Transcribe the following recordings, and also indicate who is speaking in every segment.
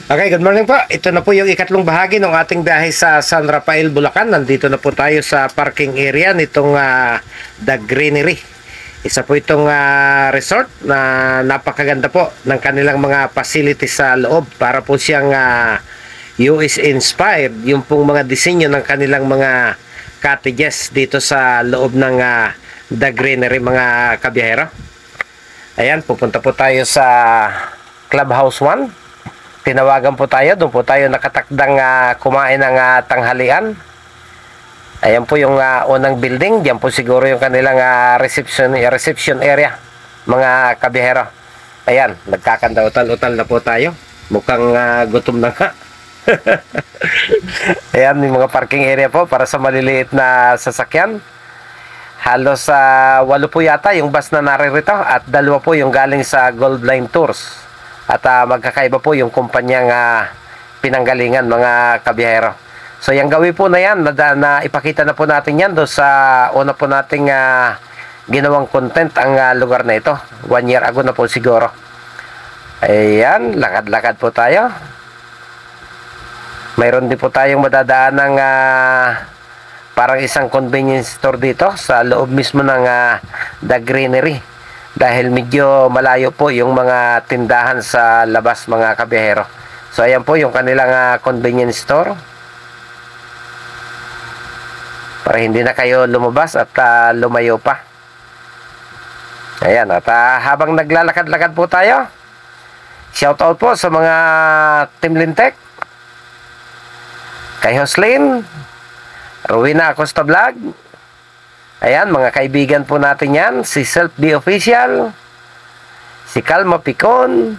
Speaker 1: Okay, good morning po. Ito na po yung ikatlong bahagi ng ating biyahe sa San Rafael, Bulacan. Nandito na po tayo sa parking area nitong The Greenery. Isa po itong resort na napakaganda po ng kanilang mga facilities sa loob. Para po siyang US inspired yung pong mga disenyo ng kanilang mga cottages dito sa loob ng The Greenery, mga kabiyahero. Ayan, pupunta po tayo sa Clubhouse 1. Tinawagan po tayo, doon po tayo nakatakdang kumain ng tanghalian. Ayan po yung unang building, diyan po siguro yung kanilang reception area, mga kabihero. Ayan, nagkakanda utal-utal na po tayo. Mukhang gutom na nga. Ayan, yung mga parking area po para sa maliliit na sasakyan. Halos 8 po yata yung bus na naririto at 2 po yung galing sa Gold Line Tours. At magkakaiba po yung kumpanyang pinanggalingan, mga kabiyahero. So yung gawin po na yan, na ipakita na po natin yan doon sa una po nating ginawang content ang lugar na ito. 1 year ago na po siguro. Ayan, lakad-lakad po tayo. Mayroon din po tayong madadaan ng parang isang convenience store dito sa loob mismo ng The Greenery. Dahil medyo malayo po yung mga tindahan sa labas, mga kabiyahero. So ayan po yung kanilang convenience store. Para hindi na kayo lumabas at lumayo pa. Ayan, at habang naglalakad-lakad po tayo, shoutout po sa mga Team Lintek, kay Joslyn, Rowena Acosta Vlog. Ayan, mga kaibigan po natin yan. Si Self The Official, si Calma Picon,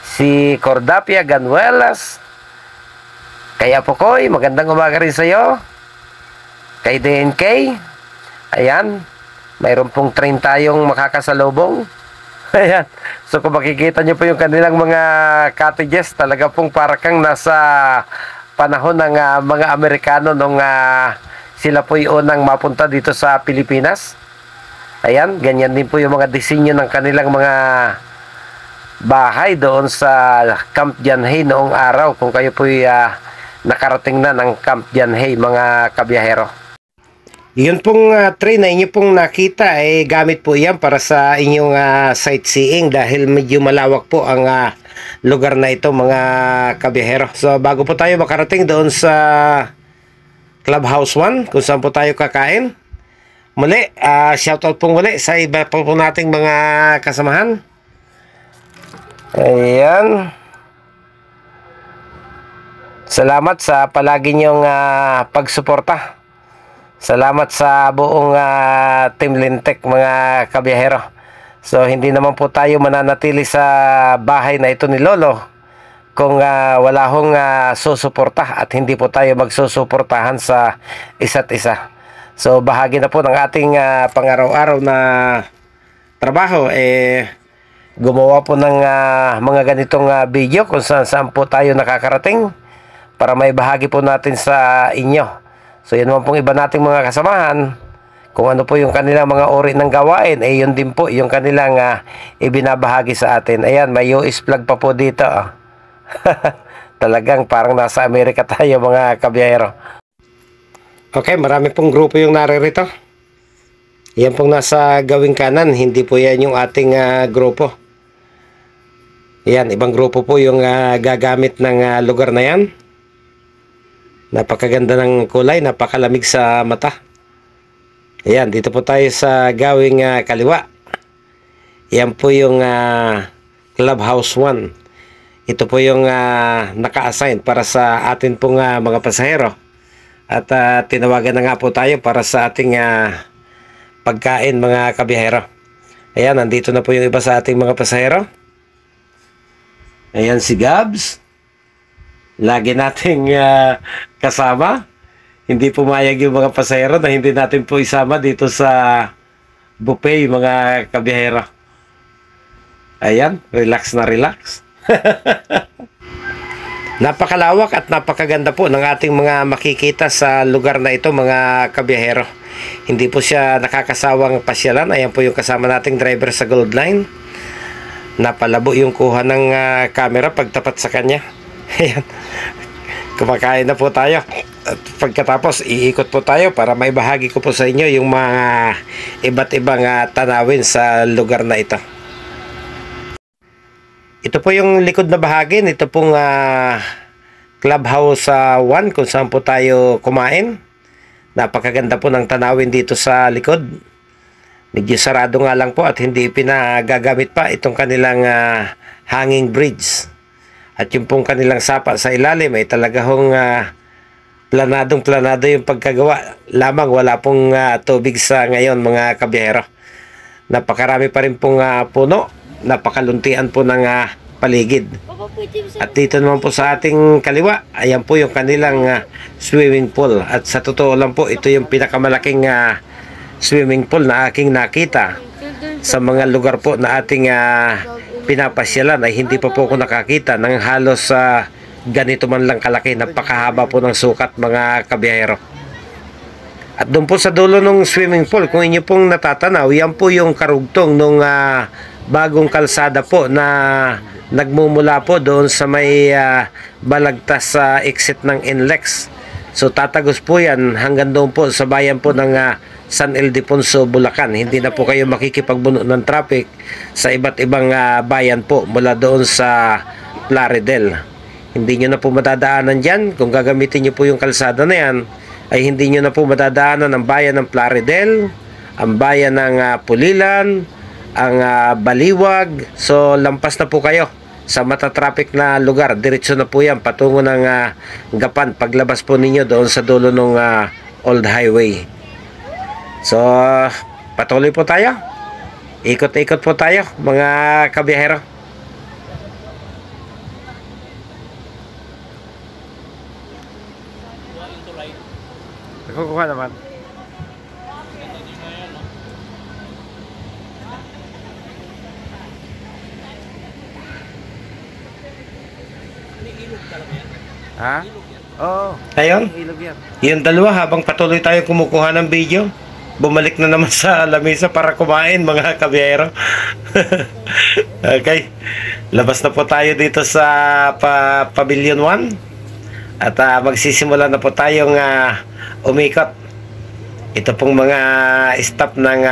Speaker 1: si Cordapia Ganuelas, kay Apokoy, magandang umaga rin sa iyo. Kay DNK, ayan, mayroon pong train tayong makakasalubong. Ayan, so kung makikita nyo po yung kanilang mga cottages, talaga pong parakang nasa panahon ng mga Amerikano nung sila po yung unang mapunta dito sa Pilipinas. Ayan, ganyan din po yung mga disenyo ng kanilang mga bahay doon sa Camp Janhay noong araw. Kung kayo po nakarating na ng Camp Janhay, mga kabiyahero. Yun pong train na inyo pong nakita, gamit po yan para sa inyong sightseeing dahil medyo malawak po ang lugar na ito, mga kabiyahero. So bago po tayo makarating doon sa Clubhouse 1, kung saan po tayo kakain, muli, shoutout po muli sa iba po nating mga kasamahan. Ayan, salamat sa palagi nyong pagsuporta. Salamat sa buong Team Lintek, mga kabiyahero. So hindi naman po tayo mananatili sa bahay na ito ni Lolo kung wala hong susuporta at hindi po tayo magsusuportahan sa isa't isa. So bahagi na po ng ating pang-araw-araw na trabaho, gumawa po ng mga ganitong video kung saan po tayo nakakarating para may bahagi po natin sa inyo. So yan naman pong iba nating mga kasamahan, kung ano po yung kanilang mga uri ng gawain, yun din po yung kanilang ibinabahagi sa atin. Ayan, may US flag pa po dito. Talagang parang nasa Amerika tayo, mga kabiyahero. Okay, marami pong grupo yung naririto. Yan pong nasa gawing kanan, hindi po yan yung ating grupo. Yan, ibang grupo po yung gagamit ng lugar na yan. Napakaganda ng kulay, napakalamig sa mata. Ayan, dito po tayo sa gawing kaliwa. Yan po yung Clubhouse 1. Ito po yung naka-assign para sa atin pong mga pasahero. At tinawagan na nga po tayo para sa ating pagkain, mga kabiyahero. Ayan, nandito na po yung iba sa ating mga pasahero. Ayan si Gabs. Lagi nating kasama. Hindi pumayag yung mga pasahero na hindi natin po isama dito sa buffet, mga kabiyahero. Ayan, relax na relax. Napakalawak at napakaganda po ng ating mga makikita sa lugar na ito, mga kabiyahero. Hindi po siya nakakasawang pasyalan. Ayan po yung kasama nating driver sa Gold Line. Napalabo yung kuha ng camera pagtapat sa kanya. Ayan. Kumakain na po tayo. At pagkatapos, iikot po tayo para may bahagi ko po sa inyo yung mga iba't ibang tanawin sa lugar na ito. Ito po yung likod na bahagi. Ito pong Clubhouse 1 kung saan po tayo kumain. Napakaganda po ng tanawin dito sa likod. Medyo sarado nga lang po at hindi pinagagamit pa itong kanilang hanging bridge. At yung pong kanilang sapa sa ilalim ay talaga hong planado yung pagkagawa. Lamang wala pong tubig sa ngayon mga kabiyahero. Napakarami pa rin pong puno. Napakaluntian po ng paligid. At dito naman po sa ating kaliwa, ayan po yung kanilang swimming pool. At sa totoo lang po, ito yung pinakamalaking swimming pool na aking nakita sa mga lugar po na ating pinapasyalan ay hindi pa po ako nakakita ng halos ganito man lang kalaki. Napakahaba po ng sukat mga kabiyahero. At doon po sa dulo ng swimming pool, kung inyo pong natatanaw, yan po yung karugtong nung bagong kalsada po na nagmumula po doon sa may balagtas sa exit ng NLEX. So tatagos po yan hanggang doon po sa bayan po ng San Ildefonso, Bulacan. Hindi na po kayo makikipagbuno ng traffic sa iba't ibang bayan po mula doon sa Plaridel. Hindi nyo na po madadaanan dyan. Kung gagamitin nyo po yung kalsada na yan, ay hindi nyo na po madadaanan ang bayan ng Plaridel, ang bayan ng Pulilan, ang Baliwag. So lampas na po kayo sa matatraffic na lugar. Diretso na po yan patungo ng Gapan paglabas po ninyo doon sa dulo ng Old Highway. So patuloy po tayo, ikot-ikot po tayo mga kabiyahero. Nakukuha naman. Ha? Oo. Ayun. Yung dalawa habang patuloy tayo kumukuha ng video, bumalik na naman sa lamesa para kumain mga kabiyero. Okay. Labas na po tayo dito sa Pavilion 1. At magsisimula na po tayong umikot. Ito pong mga staff ng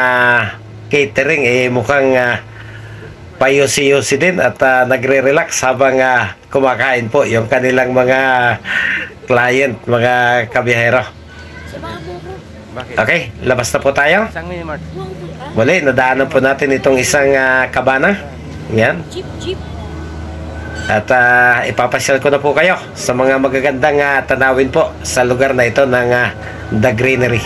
Speaker 1: catering mukhang payosi-yosi din at nagre-relax habang kumakain po yung kanilang mga client, mga kabiyahero. Okay, labas na po tayo. Muli, nadaanan po natin itong isang kabana. Yan. At ipapasyal ko na po kayo sa mga magagandang tanawin po sa lugar na ito ng The Greenery.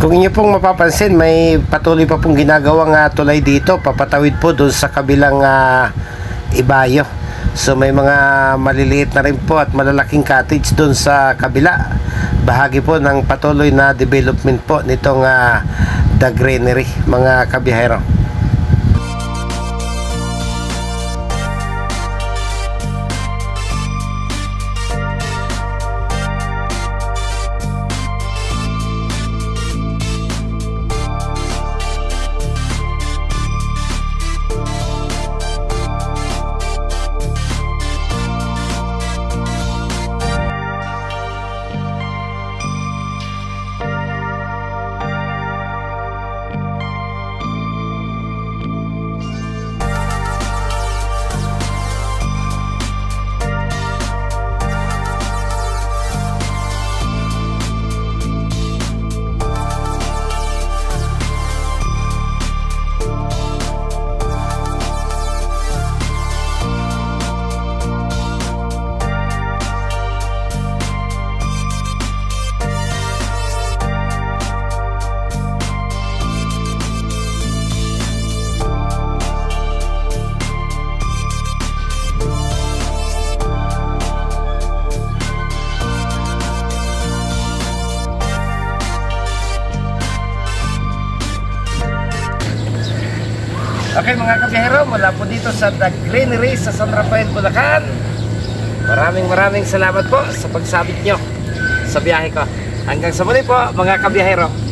Speaker 1: Kung inyo pong mapapansin, may patuloy pa pong ginagawang tulay dito, papatawid po doon sa kabilang ibayo. So may mga maliliit na rin po at malalaking cottage doon sa kabila. Bahagi po ng patuloy na development po nitong The Greenery, mga kabiyahero. Okay mga kabiyahero, mula po dito sa The Greenery sa San Rafael, Bulacan. Maraming salamat po sa pagsabit nyo sa biyahe ko. Hanggang sa muli po mga kabiyahero.